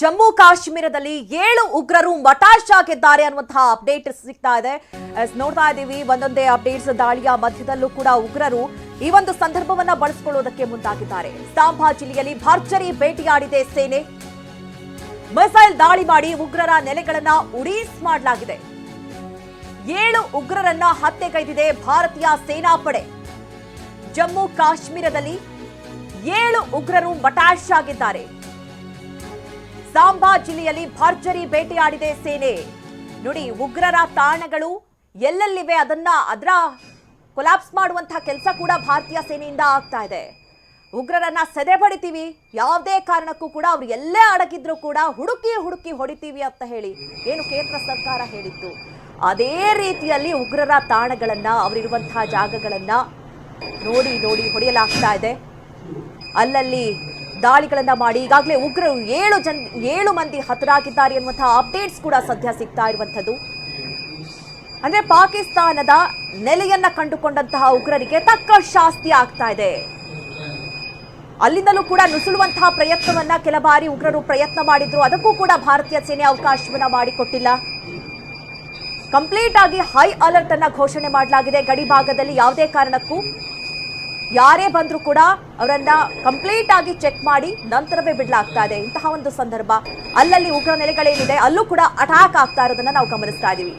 ಜಮ್ಮು ಕಾಶ್ಮೀರದಲ್ಲಿ 7 ಉಗ್ರರು ಮಟಾಶ್ ಆಗಿದ್ದಾರೆ ಅನ್ನುವಂತಹ ಅಪ್ಡೇಟ್ ಸಿಗ್ತಾ ಇದೆ. ನೋಡ್ತಾ ಇದ್ದೀವಿ ಒಂದೊಂದೇ ಅಪ್ಡೇಟ್ಸ್. ದಾಳಿಯ ಮಧ್ಯದಲ್ಲೂ ಕೂಡ ಉಗ್ರರು ಈ ಒಂದು ಸಂದರ್ಭವನ್ನ ಬಳಸಿಕೊಳ್ಳುವುದಕ್ಕೆ ಮುಂದಾಗಿದ್ದಾರೆ. ಸಾಂಬಾ ಜಿಲ್ಲೆಯಲ್ಲಿ ಭರ್ಜರಿ ಭೇಟಿಯಾಡಿದೆ ಸೇನೆ. ಮಿಸೈಲ್ ದಾಳಿ ಮಾಡಿ ಉಗ್ರರ ನೆಲೆಗಳನ್ನ ಉಡೀಸ್ ಮಾಡಲಾಗಿದೆ. 7 ಉಗ್ರರನ್ನ ಹತ್ಯೆಗೈದಿದೆ ಭಾರತೀಯ ಸೇನಾಪಡೆ. ಜಮ್ಮು ಕಾಶ್ಮೀರದಲ್ಲಿ 7 ಉಗ್ರರು ಮಟಾಶ್ ಆಗಿದ್ದಾರೆ. ಸಾಂಬಾ ಜಿಲ್ಲೆಯಲ್ಲಿ ಭರ್ಜರಿ ಬೇಟೆಯಾಡಿದೆ ಸೇನೆ. ನೋಡಿ, ಉಗ್ರರ ತಾಣಗಳು ಎಲ್ಲೆಲ್ಲಿವೆ ಅದರ ಕೊಲಾಪ್ಸ್ ಮಾಡುವಂತಹ ಕೆಲಸ ಕೂಡ ಭಾರತೀಯ ಸೇನೆಯಿಂದ ಆಗ್ತಾ ಇದೆ. ಉಗ್ರರನ್ನ ಸೆದೆ ಬಡಿತೀವಿ, ಯಾವುದೇ ಕಾರಣಕ್ಕೂ ಕೂಡ ಅವ್ರು ಎಲ್ಲೇ ಅಡಗಿದ್ರು ಕೂಡ ಹುಡುಕಿ ಹೊಡಿತೀವಿ ಅಂತ ಹೇಳಿ ಏನು ಕೇಂದ್ರ ಸರ್ಕಾರ ಹೇಳಿತ್ತು, ಅದೇ ರೀತಿಯಲ್ಲಿ ಉಗ್ರರ ತಾಣಗಳನ್ನ ಅವರಿರುವಂತಹ ಜಾಗಗಳನ್ನ ನೋಡಿ ಹೊಡೆಯಲಾಗ್ತಾ ಇದೆ. ಅಲ್ಲಲ್ಲಿ ದಾಳಿಗಳನ್ನ ಮಾಡಿ ಈಗಾಗಲೇ ಉಗ್ರರು 7 ಮಂದಿ ಹತರಾಗಿದ್ದಾರೆ ಎನ್ನುವಂತಹ ಅಪ್ಡೇಟ್ಸ್ ಕೂಡ ಸದ್ಯ ಸಿಗ್ತಾ ಇರುವಂತದ್ದು. ಅಂದ್ರೆ ಪಾಕಿಸ್ತಾನದ ನೆಲೆಯನ್ನ ಕಂಡುಕೊಂಡಂತಹ ಉಗ್ರರಿಗೆ ತಕ್ಕ ಶಾಸ್ತಿ ಆಗ್ತಾ ಇದೆ. ಅಲ್ಲಿಂದಲೂ ಕೂಡ ನುಸುಳುವಂತಹ ಪ್ರಯತ್ನವನ್ನ ಕೆಲ ಬಾರಿ ಉಗ್ರರು ಪ್ರಯತ್ನ ಮಾಡಿದ್ರು. ಅದಕ್ಕೂ ಕೂಡ ಭಾರತೀಯ ಸೇನೆ ಅವಕಾಶವನ್ನ ಮಾಡಿಕೊಟ್ಟಿಲ್ಲ. ಕಂಪ್ಲೀಟ್ ಆಗಿ ಹೈ ಅಲರ್ಟ್ ಅನ್ನ ಘೋಷಣೆ ಮಾಡಲಾಗಿದೆ. ಗಡಿ ಭಾಗದಲ್ಲಿ ಯಾವುದೇ ಕಾರಣಕ್ಕೂ ಯಾರೇ ಬಂದ್ರೂ ಕೂಡ ಅವರನ್ನ ಕಂಪ್ಲೀಟ್ ಆಗಿ ಚೆಕ್ ಮಾಡಿ ನಂತರವೇ ಬಿಡಲಾಗ್ತಾ ಇದೆ. ಇಂತಹ ಒಂದು ಸಂದರ್ಭ ಅಲ್ಲಲ್ಲಿ ಉಗ್ರ ನೆಲೆಗಳೇನಿದೆ ಅಲ್ಲೂ ಕೂಡ ಅಟ್ಯಾಕ್ ಆಗ್ತಾ ಇರೋದನ್ನ ನಾವು ಗಮನಿಸ್ತಾ ಇದೀವಿ.